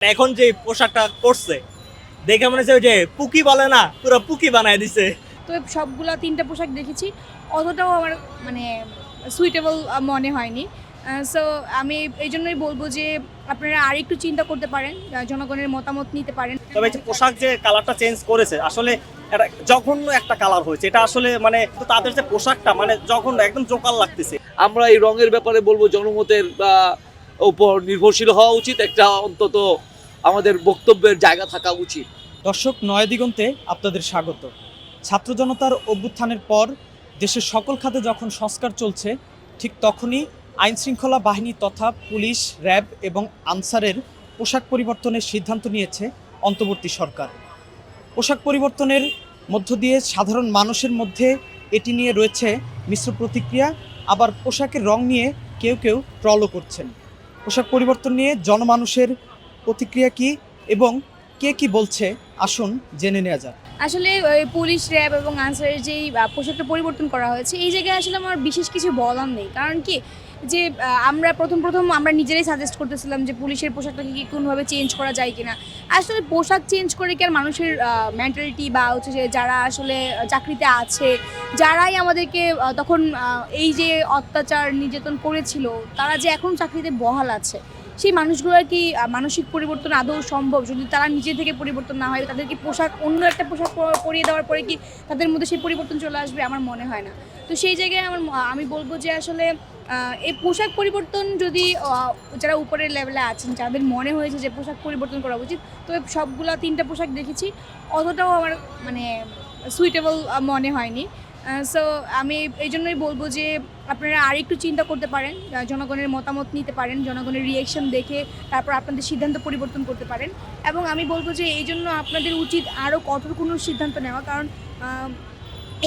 এখন যে পোশাকটা করছে দেখে মনে হচ্ছে ওই যে পুকি বলে না, পুরো পুকি বানায় দিছে। তবে সবগুলা ৩টা পোশাক দেখেছি। অতটাও আমার মানে সুইটেবল মনে হয়নি। সো আমি এইজন্যই বলব যে আপনারা আরেকটু চিন্তা করতে পারেন, জনগণের মতামত নিতে পারেন। তবে এই যে পোশাক যে কালারটা চেঞ্জ করেছে আসলে এটা জঘন্য একটা কালার হয়েছে। এটা আসলে মানে তাদের যে পোশাকটা মানে জঘন্য, একদম জোকাল লাগতেছে। আমরা এই রঙের ব্যাপারে বলবো জনমতের উপর নির্ভরশীল হওয়া উচিত, একটা অন্তত আমাদের বক্তব্যের জায়গা থাকা উচিত। দর্শক, নয়া দিগন্তে আপনাদের স্বাগত। ছাত্র জনতার অভ্যুত্থানের পর দেশের সকল খাতে যখন সংস্কার চলছে, ঠিক তখনই আইনশৃঙ্খলা বাহিনী তথা পুলিশ, র্যাব এবং আনসারের পোশাক পরিবর্তনের সিদ্ধান্ত নিয়েছে অন্তর্বর্তী সরকার। পোশাক পরিবর্তনের মধ্য দিয়ে সাধারণ মানুষের মধ্যে এটি নিয়ে রয়েছে মিশ্র প্রতিক্রিয়া, আবার পোশাকের রং নিয়ে কেউ কেউ ট্রলও করছেন। পোশাক পরিবর্তন নিয়ে জনমানুষের প্রতিক্রিয়া কী এবং কে কি বলছে, আসুন জেনে নেওয়া যাক। আসলে ওই পুলিশ, র্যাব এবং আনসারের যেই পোশাকটা পরিবর্তন করা হয়েছে, এই জায়গায় আসলে আমার বিশেষ কিছু বলার নেই। কারণ কি যে আমরা প্রথম আমরা নিজেরাই সাজেস্ট করতেছিলাম যে পুলিশের পোশাকটাকে কি কোনোভাবে চেঞ্জ করা যায় কিনা। আসলে পোশাক চেঞ্জ করে কি আর মানুষের মেন্টালিটি বা হচ্ছে যে যারা আসলে চাকরিতে আছে, যারাই আমাদেরকে তখন এই যে অত্যাচার নির্যাতন করেছিল, তারা যে এখন চাকরিতে বহাল আছে, সেই মানুষগুলোর কি মানসিক পরিবর্তন আদৌ সম্ভব? যদি তারা নিজে থেকে পরিবর্তন না হয়, তাদেরকে পোশাক, অন্য একটা পোশাক পরিয়ে দেওয়ার পরে কি তাদের মধ্যে সেই পরিবর্তন চলে আসবে? আমার মনে হয় না। তো সেই জায়গায় আমি বলবো যে আসলে এই পোশাক পরিবর্তন যদি যারা উপরের লেভেলে আছেন, যাদের মনে হয়েছে যে পোশাক পরিবর্তন করা উচিত, তবে সবগুলা ৩টা পোশাক দেখেছি, অতটাও আমার মানে সুইটেবল মনে হয়নি। সো আমি এই জন্যই বলবো যে আপনারা আরেকটু চিন্তা করতে পারেন, জনগণের মতামত নিতে পারেন, জনগণের রিঅ্যাকশন দেখে তারপর আপনাদের সিদ্ধান্ত পরিবর্তন করতে পারেন। এবং আমি বলবো যে এই জন্য আপনাদের উচিত আরও কঠোর কোনো সিদ্ধান্ত নেওয়া। কারণ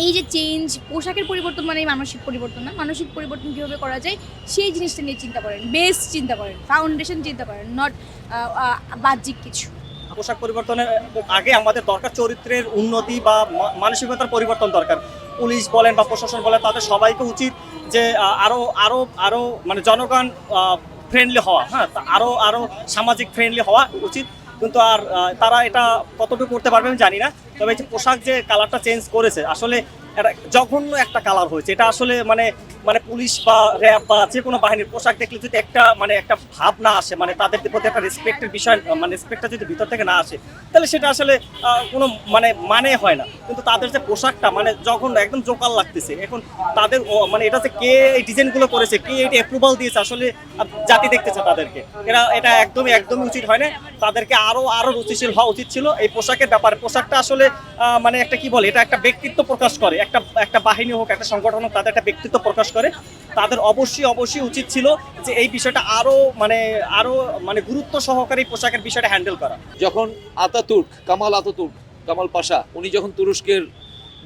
এই যে চেঞ্জ, পোশাকের পরিবর্তন মানে মানসিক পরিবর্তন না। মানসিক পরিবর্তন কীভাবে করা যায় সেই জিনিসটা নিয়ে চিন্তা করেন, বেস চিন্তা করেন, ফাউন্ডেশন চিন্তা করেন, নট বাহ্যিক কিছু। পোশাক পরিবর্তনের আগে আমাদের দরকার চরিত্রের উন্নতি বা মানসিকতার পরিবর্তন দরকার। পুলিশ বলেন বা প্রশাসন বলেন, তাদের সবাইকে উচিত যে আরো আরো আরো মানে জনগণ ফ্রেন্ডলি হওয়া, হ্যাঁ, আরো আরো সামাজিক ফ্রেন্ডলি হওয়া উচিত। কিন্তু আর তারা এটা কতটুকু করতে পারবে আমি জানি না। তবে যে পোশাক যে কালারটা চেঞ্জ করেছে আসলে এটা জঘন্য একটা কালার হয়েছে। এটা আসলে মানে মানে পুলিশ বা র্যাব বা যে কোনো বাহিনীর পোশাক দেখলে যদি একটা ভাব না আসে, মানে তাদের প্রতি একটা রেসপেক্টের বিষয়, মানে রেসপেক্টটা যদি ভিতর থেকে না আসে, তাহলে সেটা আসলে কোনো মানে হয় না। কিন্তু তাদের যে পোশাকটা মানে জঘন্য, একদম জোকাল লাগতেছে। এখন তাদের মানে এটা যে কে এই ডিজাইনগুলো করেছে, কে এটা অ্যাপ্রুভাল দিয়েছে, আসলে জাতি দেখতেছে তাদেরকে। এটা একদমই উচিত হয় না। তাদেরকে আরো রুচিশীল হওয়া উচিত ছিল এই পোশাকের ব্যাপারে। পোশাকটা আসলে মানে একটা কি বলে, এটা একটা ব্যক্তিত্ব প্রকাশ করে। একটা বাহিনী হোক, একটা সংগঠন হোক, তাদের একটা ব্যক্তিত্ব প্রকাশ করে। তাদের অবশ্যই উচিত ছিল যে এই বিষয়টা আরো মানে গুরুত্ব সহকারে পোশাকের বিষয়টা হ্যান্ডেল করা। যখন কামাল কামাল পাশা উনি যখন তুরস্কের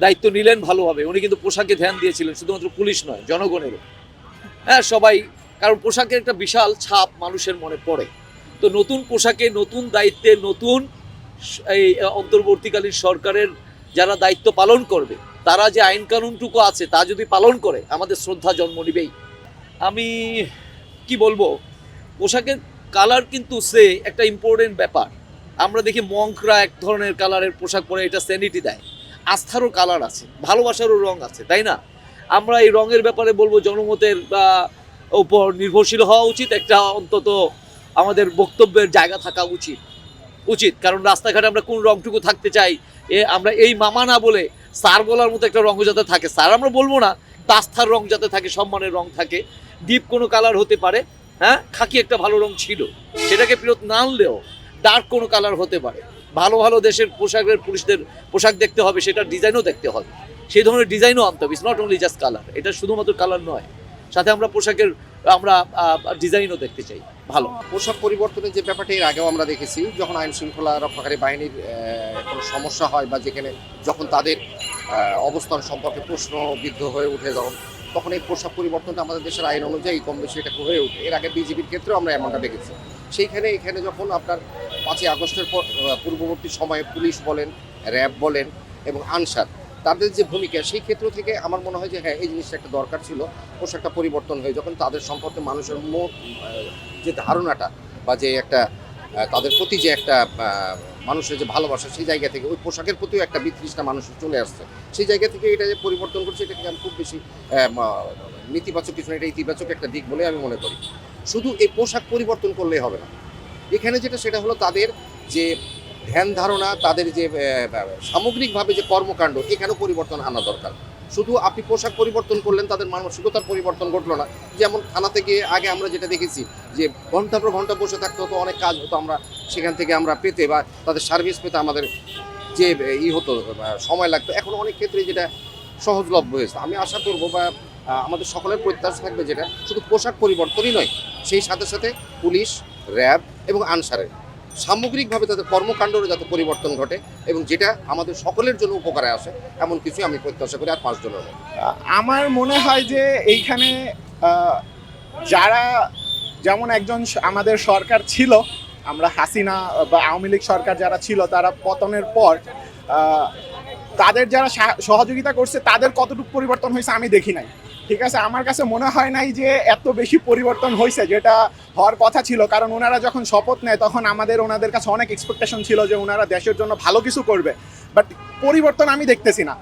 দায়িত্ব নিলেন ভালোভাবে, উনি কিন্তু পোশাকে ধ্যান দিয়েছিলেন, শুধুমাত্র পুলিশ নয়, জনগণেরও। হ্যাঁ, সবাই, কারণ পোশাকের একটা বিশাল ছাপ মানুষের মনে পড়ে। তো নতুন পোশাকে, নতুন দায়িত্বে, নতুন এই অন্তর্বর্তীকালীন সরকারের যারা দায়িত্ব পালন করবে, তারা যে আইন কানুনটুকু আছে তা যদি পালন করে, আমাদের শ্রদ্ধা জন্ম নিবেই। আমি কি বলবো, পোশাকের কালার কিন্তু একটা ইম্পর্টেন্ট ব্যাপার। আমরা দেখি মঙ্করা এক ধরনের কালারের পোশাক পরে, এটা স্যানিটি দেয়। আস্থারও কালার আছে, ভালোবাসারও রং আছে, তাই না? আমরা এই রঙের ব্যাপারে বলবো জনমতের উপর নির্ভরশীল হওয়া উচিত, একটা অন্তত আমাদের বক্তব্যের জায়গা থাকা উচিত। কারণ রাস্তাঘাটে আমরা কোন রংটুকু থাকতে চাই, আমরা এই মামা না বলে স্যার বলার মতো একটা রঙ যাতে থাকে, স্যার আমরা বলবো না, আস্থার রং যাতে থাকে, সম্মানের রং থাকে। ডিপ কোনো কালার হতে পারে, হ্যাঁ, খাকি একটা ভালো রং ছিল, সেটাকে ফেরত না আনলেও ডার্ক কোনো কালার হতে পারে। ভালো দেশের পুলিশদের পোশাক দেখতে হবে, সেটা ডিজাইনও দেখতে হবে, সেই ধরনের ডিজাইনও আনতে হবে। It's not only just colour, এটা শুধুমাত্র কালার নয়, সাথে আমরা পোশাকের ডিজাইনও দেখতে চাই ভালো। পোশাক পরিবর্তনের যে ব্যাপারটা এর আগেও আমরা দেখেছি, যখন আইন শৃঙ্খলা রক্ষাকারী বাহিনীর কোনো সমস্যা হয় বা যখন তাদের অবস্থান সম্পর্কে প্রশ্নবিদ্ধ হয়ে উঠে, তখন এই পোশাক পরিবর্তনটা আমাদের দেশের আইন অনুযায়ী কম বেশি এটা হয়ে ওঠে। এর আগে বিজেপির ক্ষেত্রেও আমরা এমনটা দেখেছি। এখানে যখন আপনার 5ই আগস্টের পূর্ববর্তী সময়ে পুলিশ বলেন, র্যাব বলেন এবং আনসার, তাদের যে ভূমিকা, সেই ক্ষেত্র থেকে আমার মনে হয় যে হ্যাঁ, এই জিনিসটা একটা দরকার ছিল। পোশাকটা পরিবর্তন হয়ে যখন তাদের সম্পর্কে মানুষের যে ধারণাটা বা যে একটা তাদের প্রতি যে একটা মানুষের যে ভালোবাসা, সেই জায়গা থেকে ওই পোশাকের প্রতিও একটা বিতৃষ্ণা মানুষের চলে আসছে। সেই জায়গা থেকে এটা যে পরিবর্তন করছে, এটাকে আমি খুব বেশি নেতিবাচক কিছু না, এটা ইতিবাচক একটা দিক বলে আমি মনে করি। শুধু এই পোশাক পরিবর্তন করলেই হবে না, এখানে যেটা সেটা হলো তাদের যে ধ্যান ধারণা, তাদের যে সামগ্রিকভাবে যে কর্মকাণ্ড, এখানেও পরিবর্তন আনা দরকার। শুধু আপনি পোশাক পরিবর্তন করলেন, তাদের মানসিকতার পরিবর্তন ঘটলো না। যেমন থানাতে গিয়ে আগে আমরা যেটা দেখেছি যে ঘন্টার পর ঘন্টা বসে থাকতে হতো, অনেক কাজ হতো, আমরা সেখান থেকে আমরা পেতে বা তাদের সার্ভিস পেতে আমাদের যে হতো, সময় লাগতো। এখন অনেক ক্ষেত্রে যেটা সহজলভ্য হয়েছে। আমি আশা করব বা আমাদের সকলের প্রত্যাশা থাকবে যেটা শুধু পোশাক পরিবর্তনই নয়, সেই সাথে সাথে পুলিশ, র্যাব এবং আনসারের সামগ্রিকভাবে তাদের কর্মকাণ্ডেরও যাতে পরিবর্তন ঘটে এবং যেটা আমাদের সকলের জন্য উপকারে আসে, এমন কিছু আমি প্রত্যাশা করি। আর 5 জনের মধ্যে আমার মনে হয় যে এইখানে যারা, যেমন একজন আমাদের সরকার ছিল, আমরা হাসিনা বা আওয়ামী লীগ সরকার যারা ছিল, তারা পতনের পর তাদের যারা সহযোগিতা করছে তাদের কতটুকু পরিবর্তন হয়েছে আমি দেখি নাই। ঠিক আছে, আমার কাছে মনে হয় নাই যে এত বেশি পরিবর্তন হয়েছে, যেটা হওয়ার কথা ছিল। কারণ ওনারা যখন শপথ নেয় তখন ওনাদের কাছে অনেক এক্সপেকটেশন ছিল যে ওনারা দেশের জন্য ভালো কিছু করবে, বাট পরিবর্তন আমি দেখতেছি না।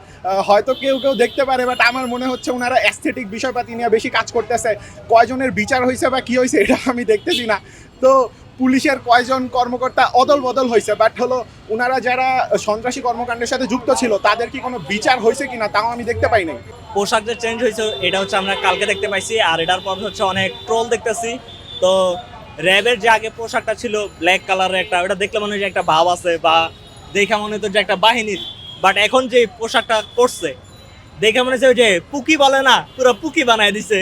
হয়তো কেউ কেউ দেখতে পারে, বাট আমার মনে হচ্ছে ওনারা অ্যাস্থেটিক বিষয়পাতি নিয়ে বেশি কাজ করতেছে। কয়জনের বিচার হয়েছে বা কী হয়েছে এটা আমি দেখতেছি না। তো পুলিশের কয়জন কর্মকর্তা অদল বদল হয়েছে, বাট হলো ওনারা যারা সন্ত্রাসী কর্মকাণ্ডের সাথে যুক্ত ছিল তাদের কি কোনো বিচার হয়েছে কিনা তাও আমি দেখতে পাই নাই। পোশাক যে চেঞ্জ হয়েছে এটা হচ্ছে আমরা কালকে দেখতে পাইছি, আর এটার পর হচ্ছে অনেক ট্রোল দেখতেছি। তো র্যাবের যে আগে পোশাকটা ছিল ব্ল্যাক কালারের একটা, ওটা দেখলে মনে হয় যে একটা ভাব আছে বা দেখা মনে হতো যে একটা বাহিনীর, বাট এখন যে পোশাকটা করছে দেখে মনে হচ্ছে ওই যে পুকি বলে না, পুরো পুকি বানায় দিছে।